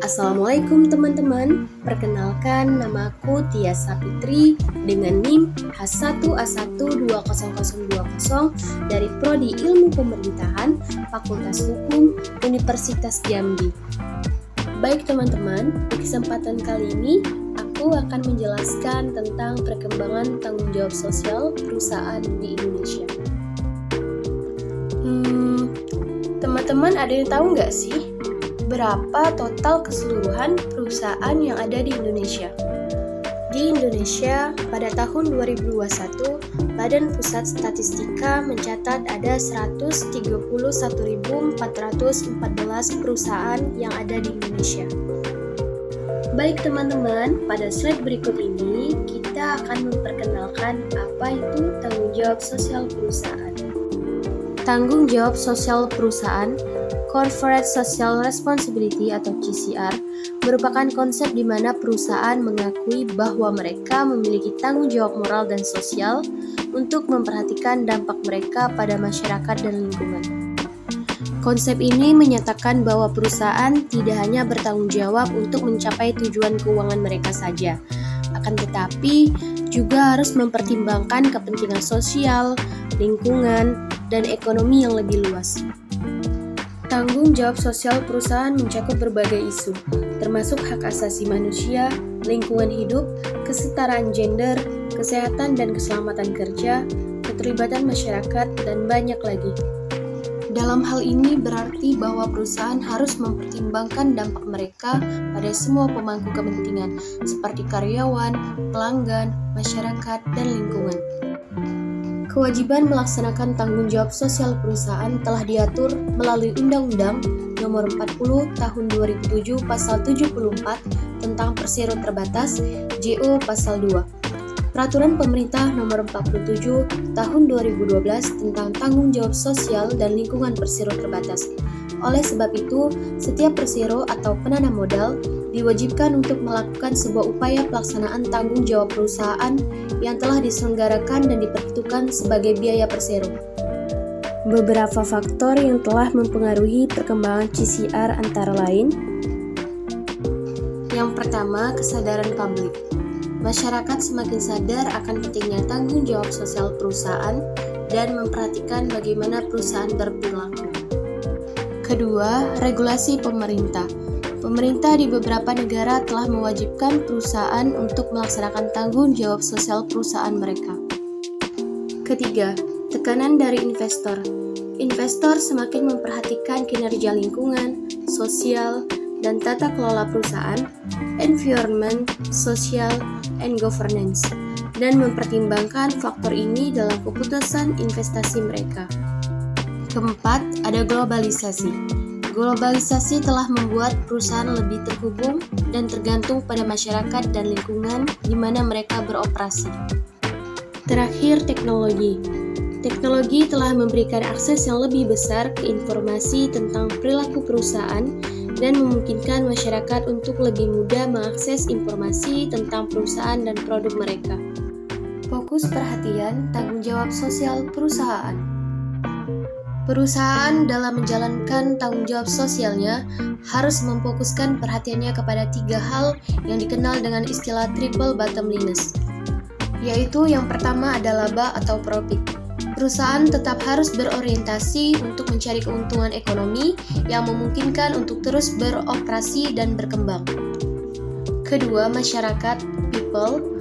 Assalamualaikum teman-teman, perkenalkan namaku Tia Sapitri dengan NIM H1A12020 dari Prodi Ilmu Pemerintahan Fakultas Hukum Universitas Jambi. Baik teman-teman, di kesempatan kali ini aku akan menjelaskan tentang perkembangan tanggung jawab sosial perusahaan di Indonesia. Teman-teman ada yang tahu nggak sih? Berapa total keseluruhan perusahaan yang ada di Indonesia? Di Indonesia, pada tahun 2021, Badan Pusat Statistika mencatat ada 131.414 perusahaan yang ada di Indonesia. Baik teman-teman, pada slide berikut ini kita akan memperkenalkan apa itu tanggung jawab sosial perusahaan. Tanggung jawab sosial perusahaan Corporate Social Responsibility atau CSR merupakan konsep di mana perusahaan mengakui bahwa mereka memiliki tanggung jawab moral dan sosial untuk memperhatikan dampak mereka pada masyarakat dan lingkungan. Konsep ini menyatakan bahwa perusahaan tidak hanya bertanggung jawab untuk mencapai tujuan keuangan mereka saja, akan tetapi juga harus mempertimbangkan kepentingan sosial, lingkungan, dan ekonomi yang lebih luas. Tanggung jawab sosial perusahaan mencakup berbagai isu, termasuk hak asasi manusia, lingkungan hidup, kesetaraan gender, kesehatan dan keselamatan kerja, keterlibatan masyarakat, dan banyak lagi. Dalam hal ini berarti bahwa perusahaan harus mempertimbangkan dampak mereka pada semua pemangku kepentingan, seperti karyawan, pelanggan, masyarakat, dan lingkungan. Kewajiban melaksanakan tanggung jawab sosial perusahaan telah diatur melalui Undang-Undang Nomor 40 Tahun 2007 Pasal 74 tentang Persero Terbatas JO Pasal 2, Peraturan Pemerintah Nomor 47 Tahun 2012 tentang Tanggung Jawab Sosial dan Lingkungan Persero Terbatas. Oleh sebab itu, setiap persero atau penanam modal diwajibkan untuk melakukan sebuah upaya pelaksanaan tanggung jawab perusahaan yang telah diselenggarakan dan diperhitungkan sebagai biaya persero. Beberapa faktor yang telah mempengaruhi perkembangan CSR antara lain: yang pertama, kesadaran publik. Masyarakat semakin sadar akan pentingnya tanggung jawab sosial perusahaan dan memperhatikan bagaimana perusahaan berperilaku. Kedua, regulasi pemerintah. Pemerintah di beberapa negara telah mewajibkan perusahaan untuk melaksanakan tanggung jawab sosial perusahaan mereka. Ketiga, tekanan dari investor. Investor semakin memperhatikan kinerja lingkungan, sosial, dan tata kelola perusahaan, environment, social, and governance, dan mempertimbangkan faktor ini dalam keputusan investasi mereka. Keempat, ada globalisasi. Globalisasi telah membuat perusahaan lebih terhubung dan tergantung pada masyarakat dan lingkungan di mana mereka beroperasi. Terakhir, teknologi. Teknologi telah memberikan akses yang lebih besar ke informasi tentang perilaku perusahaan dan memungkinkan masyarakat untuk lebih mudah mengakses informasi tentang perusahaan dan produk mereka. Fokus perhatian tanggung jawab sosial perusahaan. Perusahaan dalam menjalankan tanggung jawab sosialnya harus memfokuskan perhatiannya kepada 3 hal yang dikenal dengan istilah triple bottom lines, yaitu yang pertama ada laba atau profit. Perusahaan tetap harus berorientasi untuk mencari keuntungan ekonomi yang memungkinkan untuk terus beroperasi dan berkembang. Kedua, masyarakat, people.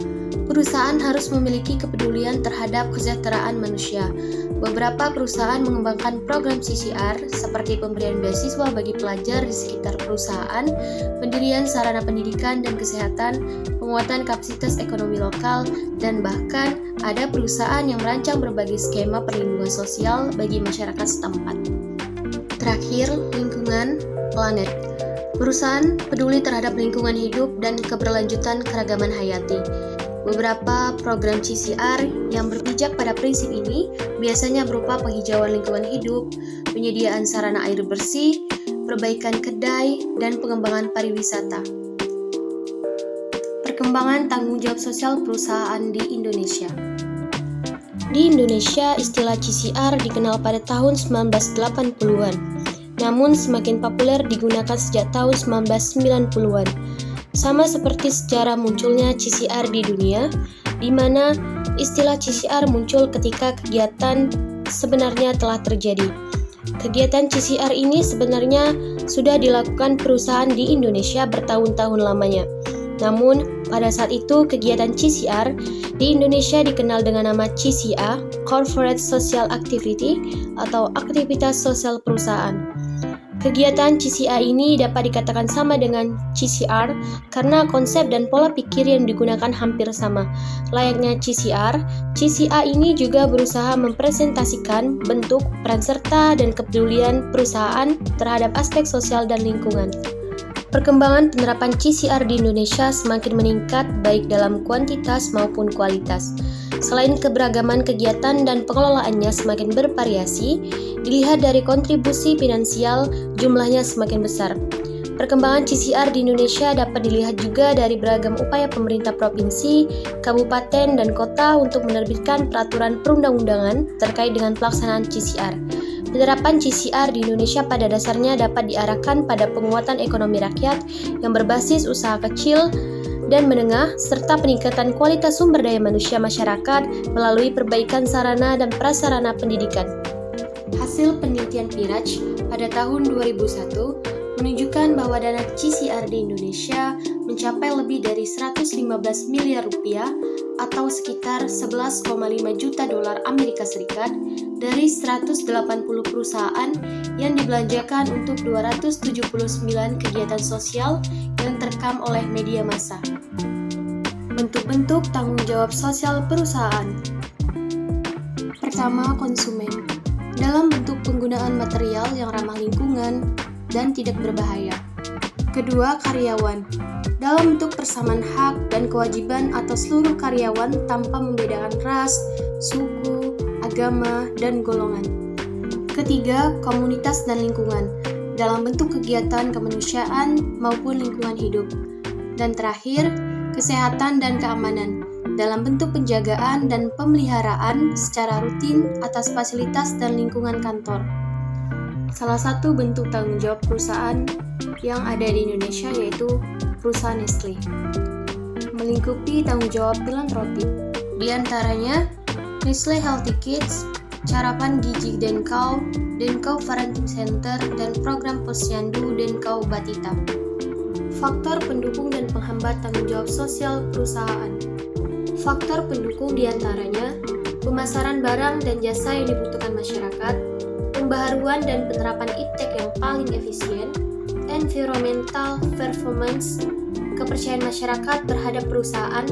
Perusahaan harus memiliki kepedulian terhadap kesejahteraan manusia. Beberapa perusahaan mengembangkan program CSR seperti pemberian beasiswa bagi pelajar di sekitar perusahaan, pendirian sarana pendidikan dan kesehatan, penguatan kapasitas ekonomi lokal, dan bahkan ada perusahaan yang merancang berbagai skema perlindungan sosial bagi masyarakat setempat. Terakhir, lingkungan, planet. Perusahaan peduli terhadap lingkungan hidup dan keberlanjutan keragaman hayati. Beberapa program CSR yang berpijak pada prinsip ini biasanya berupa penghijauan lingkungan hidup, penyediaan sarana air bersih, perbaikan kedai, dan pengembangan pariwisata. Perkembangan tanggung jawab sosial perusahaan di Indonesia. Di Indonesia, istilah CSR dikenal pada tahun 1980-an. namun semakin populer digunakan sejak tahun 1990-an. Sama seperti sejarah munculnya CCR di dunia, di mana istilah CCR muncul ketika kegiatan sebenarnya telah terjadi. Kegiatan CCR ini sebenarnya sudah dilakukan perusahaan di Indonesia bertahun-tahun lamanya. Namun, pada saat itu kegiatan CCR di Indonesia dikenal dengan nama CSA, Corporate Social Activity, atau aktivitas sosial perusahaan. Kegiatan CSA ini dapat dikatakan sama dengan CCR karena konsep dan pola pikir yang digunakan hampir sama. Layaknya CCR, CSA ini juga berusaha mempresentasikan bentuk peran serta dan kepedulian perusahaan terhadap aspek sosial dan lingkungan. Perkembangan penerapan CCR di Indonesia semakin meningkat baik dalam kuantitas maupun kualitas. Selain keberagaman kegiatan dan pengelolaannya semakin bervariasi, dilihat dari kontribusi finansial jumlahnya semakin besar. Perkembangan CCR di Indonesia dapat dilihat juga dari beragam upaya pemerintah provinsi, kabupaten, dan kota untuk menerbitkan peraturan perundang-undangan terkait dengan pelaksanaan CCR. Penerapan CCR di Indonesia pada dasarnya dapat diarahkan pada penguatan ekonomi rakyat yang berbasis usaha kecil dan menengah, serta peningkatan kualitas sumber daya manusia masyarakat melalui perbaikan sarana dan prasarana pendidikan. Hasil penelitian Piraj pada tahun 2001 menunjukkan bahwa dana CCR di Indonesia mencapai lebih dari 115 miliar rupiah atau sekitar 11,5 juta dolar Amerika Serikat dari 180 perusahaan yang dibelanjakan untuk 279 kegiatan sosial yang terekam oleh media massa. Bentuk-bentuk tanggung jawab sosial perusahaan. Pertama, konsumen. Dalam bentuk penggunaan material yang ramah lingkungan dan tidak berbahaya. Kedua, karyawan. Dalam bentuk persamaan hak dan kewajiban atas seluruh karyawan tanpa membedakan ras, suku, agama, dan golongan. Ketiga, komunitas dan lingkungan. Dalam bentuk kegiatan kemanusiaan maupun lingkungan hidup. Dan terakhir, kesehatan dan keamanan. Dalam bentuk penjagaan dan pemeliharaan secara rutin atas fasilitas dan lingkungan kantor. Salah satu bentuk tanggung jawab perusahaan yang ada di Indonesia yaitu perusahaan Nestle. Melingkupi tanggung jawab filantropik. Di antaranya Nestle Healthy Kids, Carapan Gizi Denkau, Denkau Parenting Center, dan program Posyandu Denkau Batita. Faktor pendukung dan penghambat tanggung jawab sosial perusahaan. Faktor pendukung diantaranya pemasaran barang dan jasa yang dibutuhkan masyarakat, pembaharuan dan penerapan iptek yang paling efisien, environmental performance, kepercayaan masyarakat terhadap perusahaan,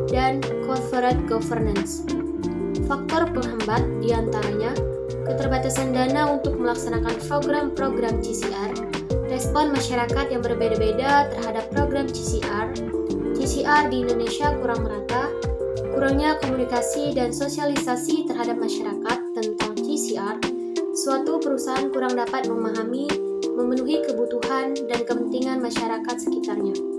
dan corporate governance. Faktor penghambat diantaranya keterbatasan dana untuk melaksanakan program-program CCR, respon masyarakat yang berbeda-beda terhadap program CCR di Indonesia kurang merata, kurangnya komunikasi dan sosialisasi terhadap masyarakat tentang CCR, suatu perusahaan kurang dapat memahami, memenuhi kebutuhan dan kepentingan masyarakat sekitarnya.